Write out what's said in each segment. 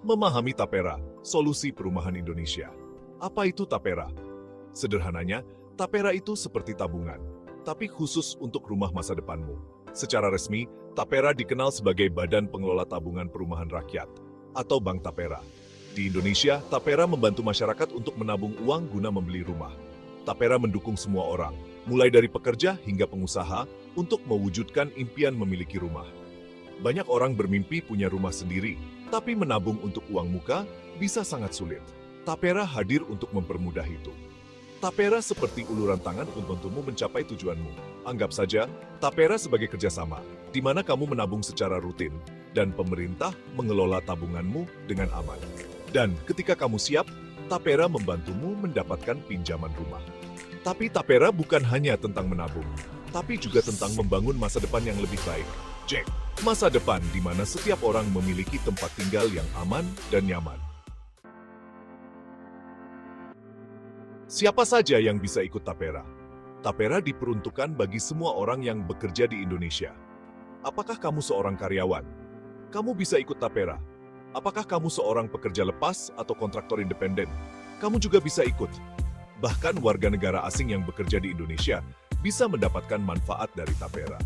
Memahami Tapera, solusi perumahan Indonesia. Apa itu Tapera? Sederhananya, Tapera itu seperti tabungan, tapi khusus untuk rumah masa depanmu. Secara resmi, Tapera dikenal sebagai Badan Pengelola Tabungan Perumahan Rakyat, atau Bank Tapera. Di Indonesia, Tapera membantu masyarakat untuk menabung uang guna membeli rumah. Tapera mendukung semua orang, mulai dari pekerja hingga pengusaha, untuk mewujudkan impian memiliki rumah. Banyak orang bermimpi punya rumah sendiri, tapi menabung untuk uang muka bisa sangat sulit. Tapera hadir untuk mempermudah itu. Tapera seperti uluran tangan untukmu mencapai tujuanmu. Anggap saja Tapera sebagai kerjasama, di mana kamu menabung secara rutin, dan pemerintah mengelola tabunganmu dengan aman. Dan ketika kamu siap, Tapera membantumu mendapatkan pinjaman rumah. Tapi Tapera bukan hanya tentang menabung, tapi juga tentang membangun masa depan yang lebih baik. Cek, masa depan di mana setiap orang memiliki tempat tinggal yang aman dan nyaman. Siapa saja yang bisa ikut Tapera? Tapera diperuntukkan bagi semua orang yang bekerja di Indonesia. Apakah kamu seorang karyawan? Kamu bisa ikut Tapera. Apakah kamu seorang pekerja lepas atau kontraktor independen? Kamu juga bisa ikut. Bahkan warga negara asing yang bekerja di Indonesia bisa mendapatkan manfaat dari Tapera.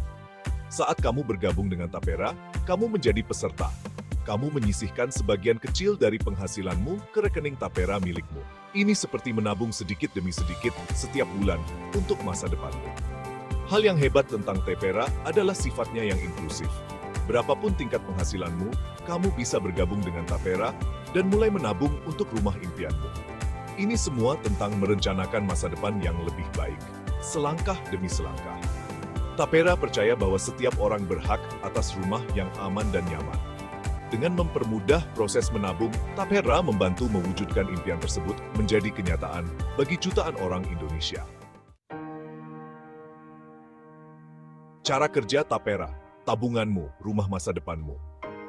Saat kamu bergabung dengan Tapera, kamu menjadi peserta. Kamu menyisihkan sebagian kecil dari penghasilanmu ke rekening Tapera milikmu. Ini seperti menabung sedikit demi sedikit setiap bulan untuk masa depanmu. Hal yang hebat tentang Tapera adalah sifatnya yang inklusif. Berapapun tingkat penghasilanmu, kamu bisa bergabung dengan Tapera dan mulai menabung untuk rumah impianmu. Ini semua tentang merencanakan masa depan yang lebih baik, selangkah demi selangkah. Tapera percaya bahwa setiap orang berhak atas rumah yang aman dan nyaman. Dengan mempermudah proses menabung, Tapera membantu mewujudkan impian tersebut menjadi kenyataan bagi jutaan orang Indonesia. Cara kerja Tapera, tabunganmu, rumah masa depanmu.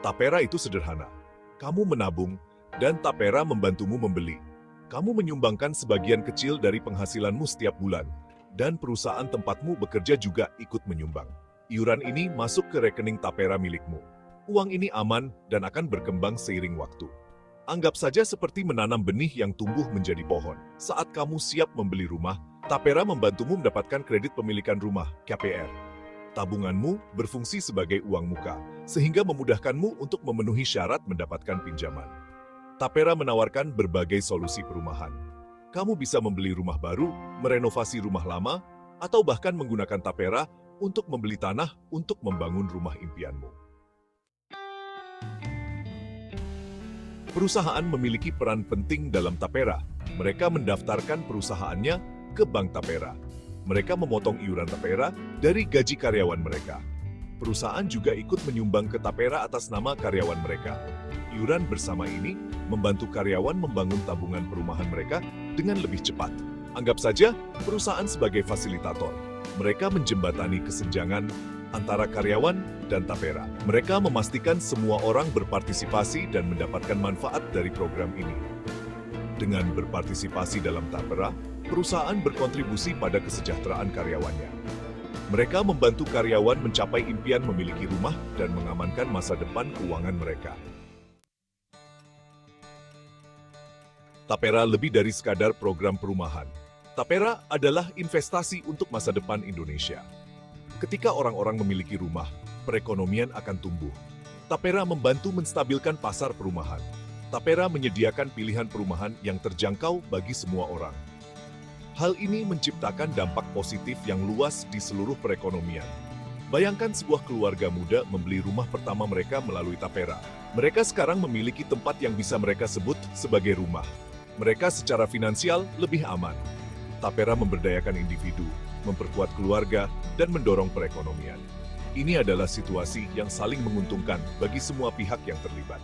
Tapera itu sederhana. Kamu menabung, dan Tapera membantumu membeli. Kamu menyumbangkan sebagian kecil dari penghasilanmu setiap bulan, dan perusahaan tempatmu bekerja juga ikut menyumbang. Iuran ini masuk ke rekening Tapera milikmu. Uang ini aman dan akan berkembang seiring waktu. Anggap saja seperti menanam benih yang tumbuh menjadi pohon. Saat kamu siap membeli rumah, Tapera membantumu mendapatkan kredit pemilikan rumah, KPR. Tabunganmu berfungsi sebagai uang muka, sehingga memudahkanmu untuk memenuhi syarat mendapatkan pinjaman. Tapera menawarkan berbagai solusi perumahan. Kamu bisa membeli rumah baru, merenovasi rumah lama, atau bahkan menggunakan Tapera untuk membeli tanah untuk membangun rumah impianmu. Perusahaan memiliki peran penting dalam Tapera. Mereka mendaftarkan perusahaannya ke Bank Tapera. Mereka memotong iuran Tapera dari gaji karyawan mereka. Perusahaan juga ikut menyumbang ke Tapera atas nama karyawan mereka. Iuran bersama ini membantu karyawan membangun tabungan perumahan mereka dengan lebih cepat. Anggap saja perusahaan sebagai fasilitator. Mereka menjembatani kesenjangan antara karyawan dan Tapera. Mereka memastikan semua orang berpartisipasi dan mendapatkan manfaat dari program ini. Dengan berpartisipasi dalam Tapera, perusahaan berkontribusi pada kesejahteraan karyawannya. Mereka membantu karyawan mencapai impian memiliki rumah dan mengamankan masa depan keuangan mereka. Tapera lebih dari sekadar program perumahan. Tapera adalah investasi untuk masa depan Indonesia. Ketika orang-orang memiliki rumah, perekonomian akan tumbuh. Tapera membantu menstabilkan pasar perumahan. Tapera menyediakan pilihan perumahan yang terjangkau bagi semua orang. Hal ini menciptakan dampak positif yang luas di seluruh perekonomian. Bayangkan sebuah keluarga muda membeli rumah pertama mereka melalui Tapera. Mereka sekarang memiliki tempat yang bisa mereka sebut sebagai rumah. Mereka secara finansial lebih aman. Tapera memberdayakan individu, memperkuat keluarga, dan mendorong perekonomian. Ini adalah situasi yang saling menguntungkan bagi semua pihak yang terlibat.